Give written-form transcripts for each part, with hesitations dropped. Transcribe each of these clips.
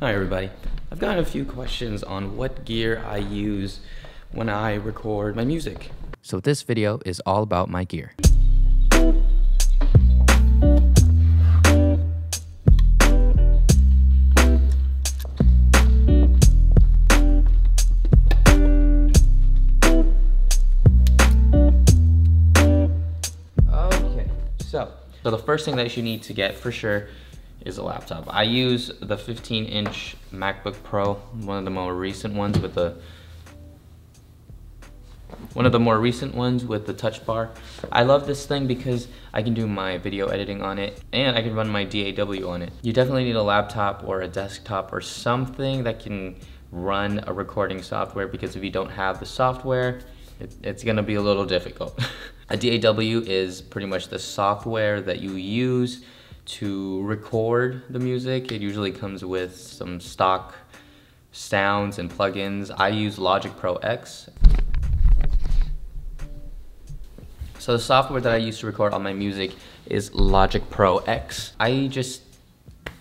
Hi everybody. I've got a few questions on what gear I use when I record my music. So this video is all about my gear. Okay, so the first thing that you need to get for sure is a laptop. I use the 15-inch MacBook Pro, one of the more recent ones with the touch bar. I love this thing because I can do my video editing on it and I can run my DAW on it. You definitely need a laptop or a desktop or something that can run a recording software, because if you don't have the software, it's gonna be a little difficult. A DAW is pretty much the software that you use to record the music. It usually comes with some stock sounds and plugins. I use Logic Pro X. So the software that I use to record all my music is Logic Pro X. I just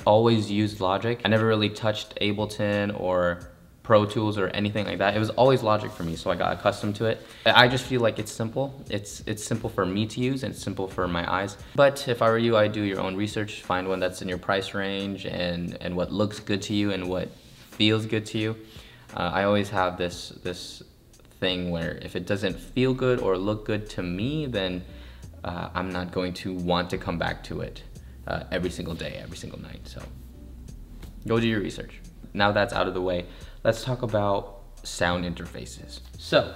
always used Logic. I never really touched Ableton or Pro Tools or anything like that. It was always Logic for me, so I got accustomed to it. I just feel like it's simple. It's simple for me to use and it's simple for my eyes. But if I were you, I'd do your own research, find one that's in your price range and what looks good to you and what feels good to you. I always have this thing where if it doesn't feel good or look good to me, then I'm not going to want to come back to it every single day, every single night. So go do your research. Now that's out of the way, let's talk about sound interfaces. So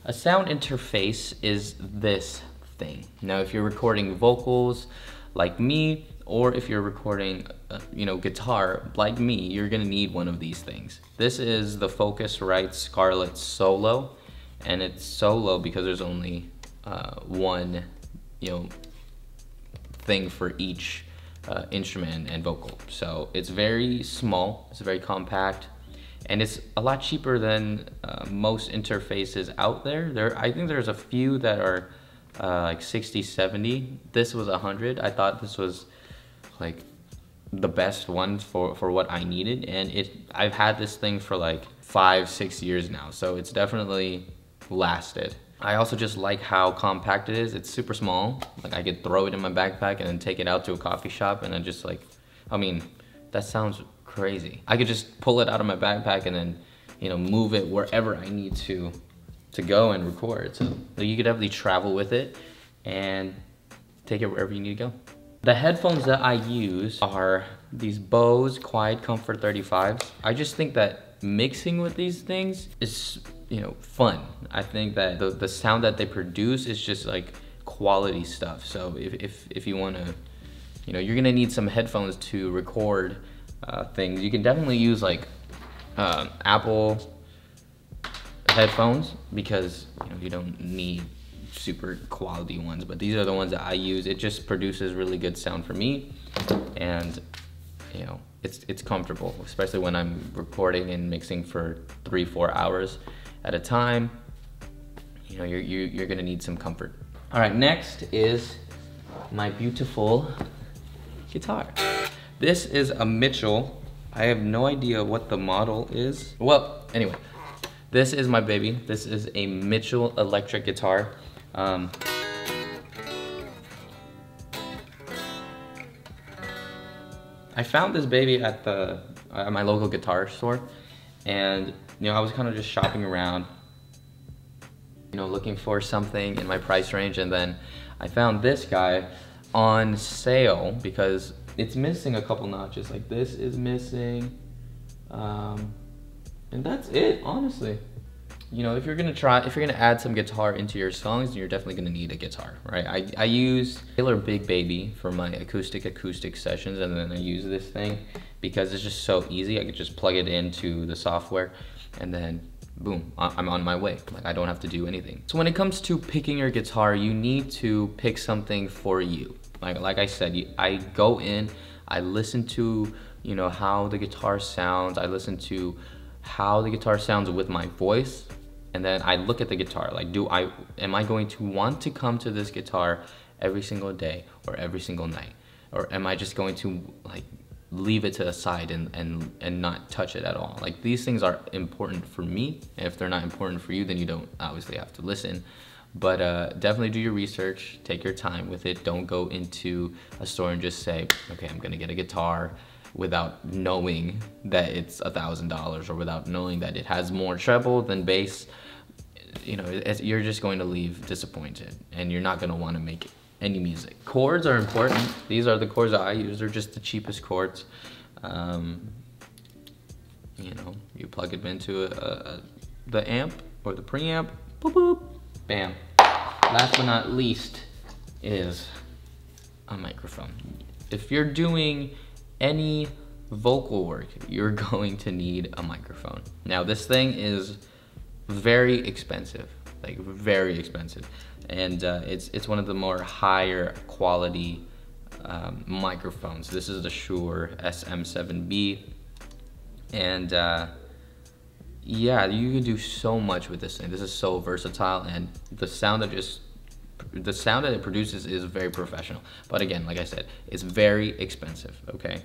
a sound interface is this thing. Now if you're recording vocals like me, or if you're recording guitar like me, you're gonna need one of these things. This is the Focusrite Scarlett Solo, and it's solo because there's only one thing for each instrument and vocal. So it's very small, it's very compact, and it's a lot cheaper than most interfaces out there. I think there's a few that are like 60, 70. This was 100. I thought this was like the best one for what I needed, and I've had this thing for like 5-6 years now, so it's definitely lasted. I also just like how compact it is. It's super small. Like I could throw it in my backpack and then take it out to a coffee shop, and I just like, I mean, that sounds crazy. I could just pull it out of my backpack and then, move it wherever I need to go and record. So you could definitely travel with it and take it wherever you need to go. The headphones that I use are these Bose Quiet Comfort 35s. I just think that mixing with these things is fun. I think that the sound that they produce is just like quality stuff. So if you want to, you're gonna need some headphones to record things. You can definitely use like Apple headphones, because you don't need super quality ones, but these are the ones that I use. It just produces really good sound for me, and it's comfortable, especially when I'm recording and mixing for 3-4 hours at a time. You're gonna need some comfort. All right, next is my beautiful guitar. This is a Mitchell. I have no idea what the model is. Well, anyway, this is my baby. This is a Mitchell electric guitar. I found this baby at my local guitar store, and I was kind of just shopping around, looking for something in my price range, and then I found this guy on sale because it's missing a couple notches. Like this is missing, and that's it, honestly. If you're gonna add some guitar into your songs, you're definitely gonna need a guitar, right? I use Taylor Big Baby for my acoustic sessions, and then I use this thing because it's just so easy. I could just plug it into the software, and then boom, I'm on my way. Like I don't have to do anything. So when it comes to picking your guitar, you need to pick something for you. Like I said, I go in, I listen to how the guitar sounds. I listen to how the guitar sounds with my voice, and then I look at the guitar. Like, am I going to want to come to this guitar every single day or every single night, or am I just going to like leave it to the side and not touch it at all. Like, these things are important for me, and if they're not important for you, then you don't obviously have to listen. But definitely do your research, take your time with it. Don't go into a store and just say, okay, I'm gonna get a guitar without knowing that it's $1,000 or without knowing that it has more treble than bass. You know, you're just going to leave disappointed, and you're not gonna wanna make any music. Chords are important. These are the chords that I use. They're just the cheapest chords. You know, you plug it into the amp or the preamp, boop, boop, bam. Last but not least is a microphone. If you're doing any vocal work, you're going to need a microphone. Now, this thing is very expensive, like very expensive. And it's one of the more higher quality microphones. This is the Shure SM7B. And yeah, you can do so much with this thing. This is so versatile, and the sound that it produces is very professional. But again, like I said, it's very expensive, okay?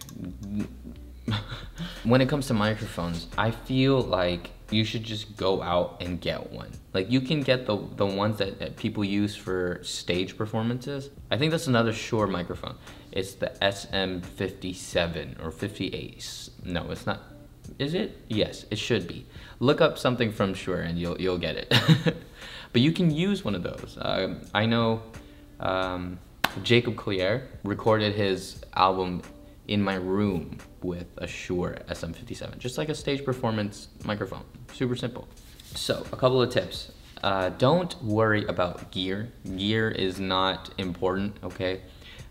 When it comes to microphones, I feel like you should just go out and get one. Like, you can get the ones that people use for stage performances. I think that's another Shure microphone. It's the SM57 or 58. No, it's not. Is it? Yes, it should be. Look up something from Shure and you'll get it. But you can use one of those. I know Jacob Collier recorded his album in my room with a Shure SM57, just like a stage performance microphone. Super simple. So, a couple of tips. Don't worry about gear. Gear is not important, okay?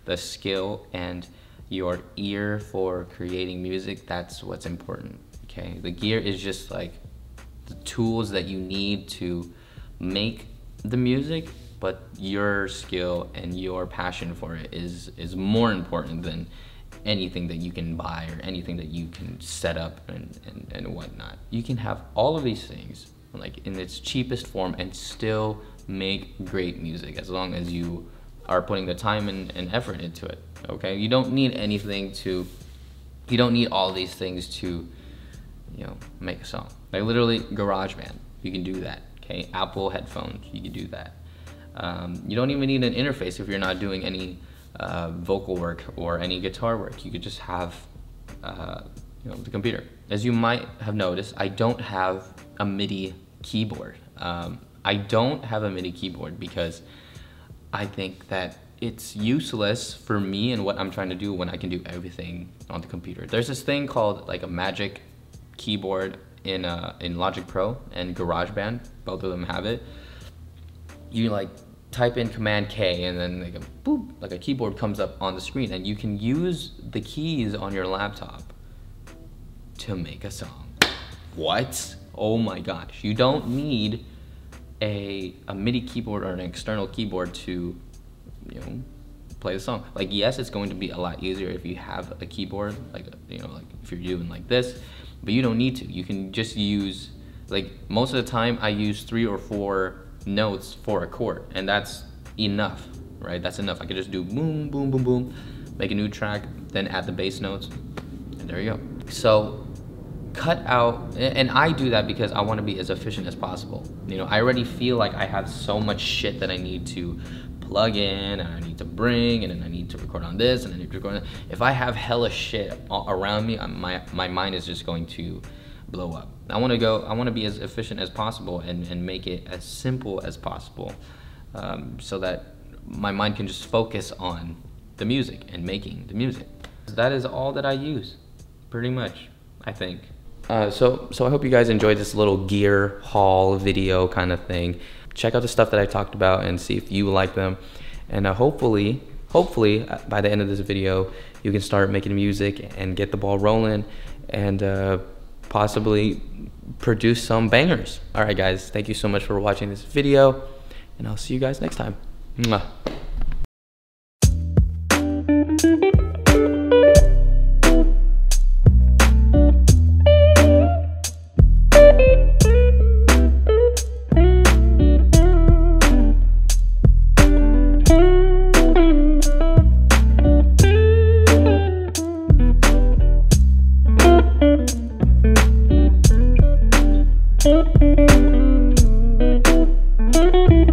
The skill and your ear for creating music, that's what's important, okay? The gear is just like the tools that you need to make the music, but your skill and your passion for it is more important than anything that you can buy or anything that you can set up and whatnot. You can have all of these things like in its cheapest form and still make great music as long as you are putting the time and effort into it, okay? You don't need you don't need all these things to, you know, make a song. Like literally GarageBand, you can do that, okay? Apple headphones, you can do that. You don't even need an interface if you're not doing any vocal work or any guitar work. You could just have you know, the computer. As you might have noticed, I don't have a MIDI keyboard. I don't have a MIDI keyboard because I think that it's useless for me and what I'm trying to do when I can do everything on the computer. There's this thing called like a Magic keyboard in Logic Pro and GarageBand. Both of them have it. You like type in Command K and then like a boop, like a keyboard comes up on the screen, and you can use the keys on your laptop to make a song. What? Oh my gosh. You don't need a MIDI keyboard or an external keyboard to, you know, play the song. Like, yes, it's going to be a lot easier if you have a keyboard, like, you know, like if you're doing like this, but you don't need to. You can just use, like, most of the time I use 3 or 4 notes for a chord, and that's enough, right? That's enough. I could just do boom, boom, boom, boom, make a new track, then add the bass notes, and there you go. So cut out, and I do that because I want to be as efficient as possible. You know, I already feel like I have so much shit that I need to plug in, and I need to bring, and then I need to record on this, and I need to record on that. If I have hella shit around me, my mind is just going to blow up. I want to be as efficient as possible and make it as simple as possible, so that my mind can just focus on the music and making the music. That is all that I use, pretty much, I think. So I hope you guys enjoyed this little gear haul video kind of thing. Check out the stuff that I talked about and see if you like them. And hopefully by the end of this video, you can start making music and get the ball rolling and possibly produce some bangers. All right, guys, thank you so much for watching this video, and I'll see you guys next time. Mwah. you.